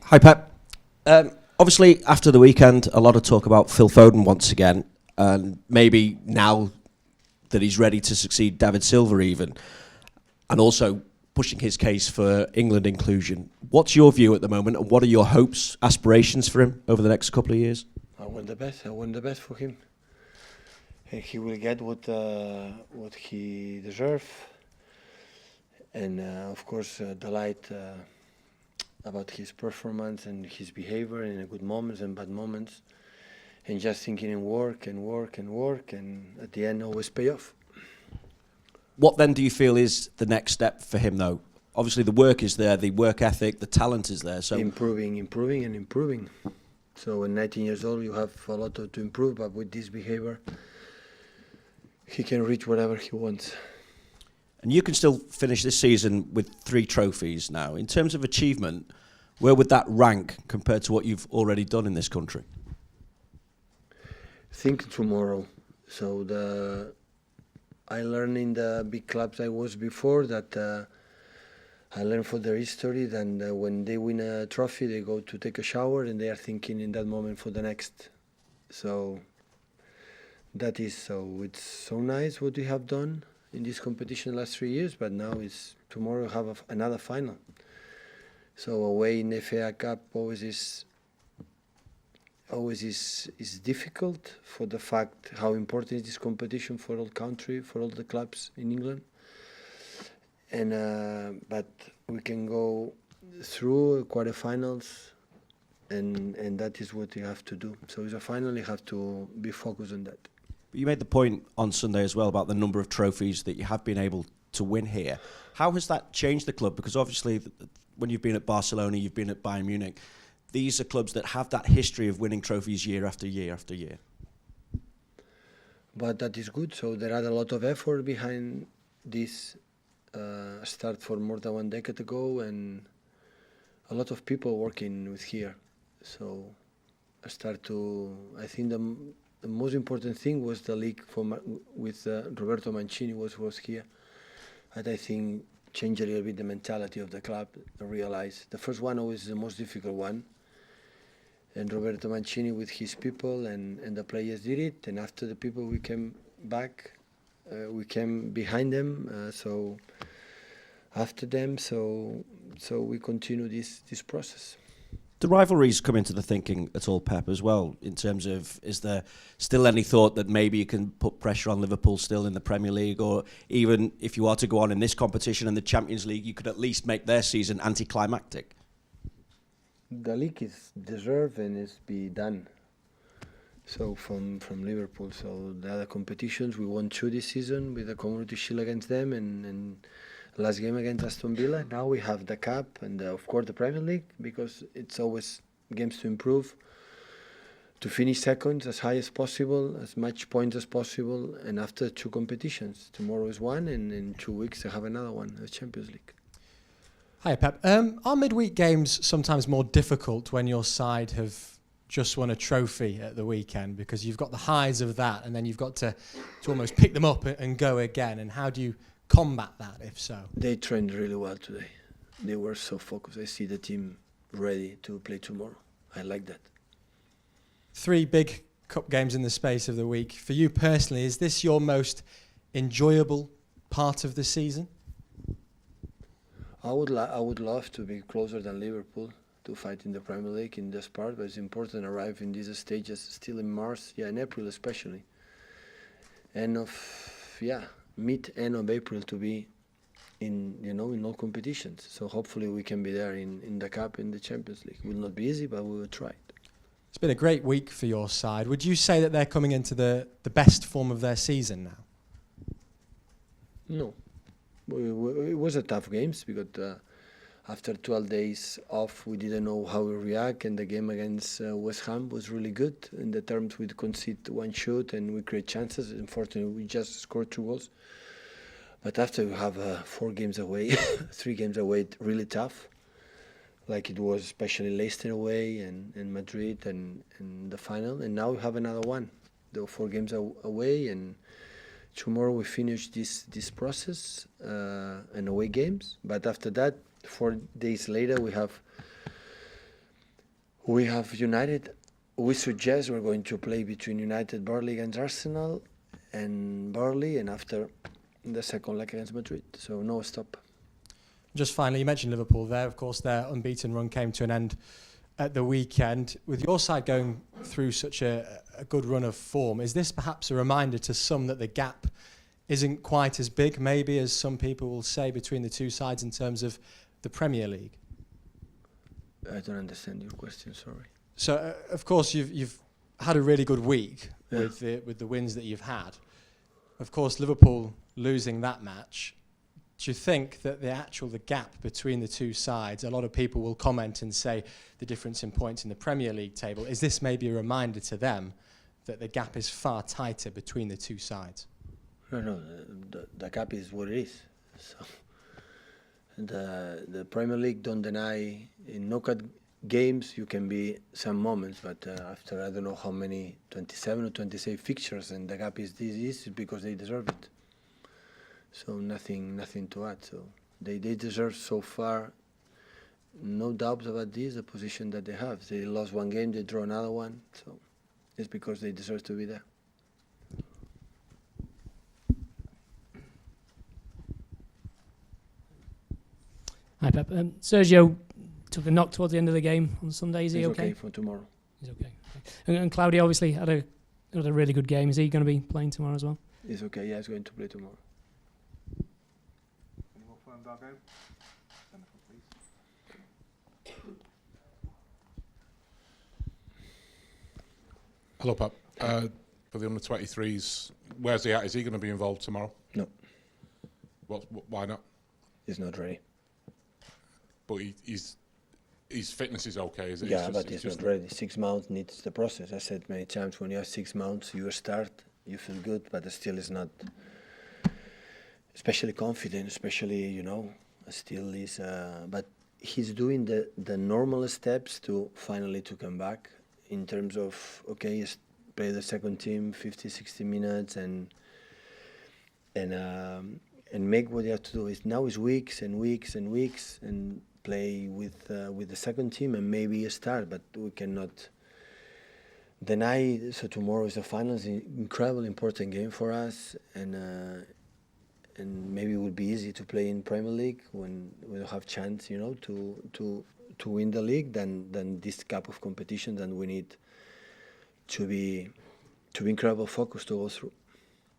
Hi, Pep. Obviously, after the weekend, a lot of talk about Phil Foden once again, and maybe now that he's ready to succeed David Silva even, and also pushing his case for England inclusion. What's your view at the moment, and what are your hopes, aspirations for him over the next couple of years? I want the best. I want the best for him. And he will get what he deserves. And of course, delight about his performance and his behavior in good moments and bad moments, and just thinking and work and work and work, and at the end always pay off. What then do you feel is the next step for him, though? Obviously, the work is there, the work ethic, the talent is there. So improving. So at 19 years old, you have a lot to improve, but with this behavior, he can reach whatever he wants. And you can still finish this season with 3 trophies now. In terms of achievement, where would that rank compared to what you've already done in this country? Think tomorrow. So I learned in the big clubs I was before that I learned for their history. Then when they win a trophy, they go to take a shower and they are thinking in that moment for the next. So that is so. It's so nice what we have done in this competition the last 3 years, but now it's tomorrow have another final. So away in the FA Cup always is difficult for the fact how important is this competition for all country, for all the clubs in England. And but we can go through quarterfinals, and that is what you have to do. So it's a final, you have to be focused on that. You made the point on Sunday as well about the number of trophies that you have been able to win here. How has that changed the club? Because obviously, when you've been at Barcelona, you've been at Bayern Munich. These are clubs that have that history of winning trophies year after year after year. But that is good. So there are a lot of effort behind this start for more than 1 decade ago, and a lot of people working with here. So I think the most important thing was the league with Roberto Mancini was here. And I think changed a little bit the mentality of the club. I realized the first one always is the most difficult one. And Roberto Mancini with his people and the players did it. And after the people, we came back. We came behind them. So after them, so we continue this process. Do rivalries come into the thinking at all, Pep, as well, in terms of, is there still any thought that maybe you can put pressure on Liverpool still in the Premier League, or even if you are to go on in this competition and the Champions League, you could at least make their season anticlimactic? The league is deserved and is be done. So from Liverpool, so the other competitions, we won 2 this season with the Community Shield against them and last game against Aston Villa. Now we have the Cup and of course the Premier League, because it's always games to improve, to finish second as high as possible, as much points as possible, and after 2 competitions. Tomorrow is one, and in 2 weeks I have another one, the Champions League. Hi, Pep. Are midweek games sometimes more difficult when your side have just won a trophy at the weekend, because you've got the highs of that and then you've got to almost pick them up and go again? And how do you combat that, if so? They trained really well today. They were so focused. I see the team ready to play tomorrow. I like that. 3 big cup games in the space of the week. For you personally, is this your most enjoyable part of the season? I would love to be closer than Liverpool to fight in the Premier League in this part, but it's important to arrive in these stages still in March, in April especially. End of April to be in all competitions. So hopefully we can be there in the Cup, in the Champions League. It will not be easy, but we will try. It's been a great week for your side. Would you say that they're coming into the best form of their season now? No. It was a tough games because after 12 days off, we didn't know how we react, and the game against West Ham was really good in the terms we concede 1 shot and we create chances. Unfortunately, we just scored 2 goals. But after we have 4 games away, 3 games away, really tough, like it was especially Leicester away and Madrid and the final. And now we have another one, the 4 games away, and tomorrow we finish this process and away games. But after that, 4 days later, we have We have United. We suggest we're going to play between United, Burnley against Arsenal, and Burnley, and after the second leg against Madrid. So no stop. Just finally, you mentioned Liverpool there. Of course, their unbeaten run came to an end at the weekend. With your side going through such a good run of form, is this perhaps a reminder to some that the gap isn't quite as big, maybe, as some people will say, between the two sides in terms of the Premier League? I don't understand your question, sorry. So, of course, you've had a really good week Yeah. with the wins that you've had. Of course, Liverpool losing that match. Do you think that the gap between the two sides, a lot of people will comment and say the difference in points in the Premier League table, is this maybe a reminder to them that the gap is far tighter between the two sides? No, the gap is what it is. So the Premier League don't deny in knockout games you can be some moments, but after I don't know how many 27 or 26 fixtures, and the gap is this is because they deserve it. So nothing to add. So they deserve so far. No doubt about this. The position that they have. They lost one game, they draw another one. So it's because they deserve to be there. Hi, Pep. Sergio took a knock towards the end of the game on Sunday. Is he He's okay? for tomorrow. He's okay. And Claudio obviously had a really good game. Is he going to be playing tomorrow as well? He's okay. Yeah, he's going to play tomorrow. Any more for Dargo? Hello, Pep. For the under-23s, where's he at? Is he going to be involved tomorrow? No, Why not? he's not ready. But his fitness is okay, is it? Yeah, but he's not ready. 6 months needs the process. I said many times, when you have 6 months, you start, you feel good, but still is not especially confident, especially, still is, but he's doing the normal steps to finally to come back in terms of, okay, play the second team 50, 60 minutes and make what you have to do. Now is weeks and weeks and weeks and play with the second team and maybe start, but we cannot deny. So tomorrow is the finals, incredibly important game for us, and maybe it would be easy to play in Premier League when we don't have chance, to win the league than this cup of competition. Then we need to be incredible focused to go through.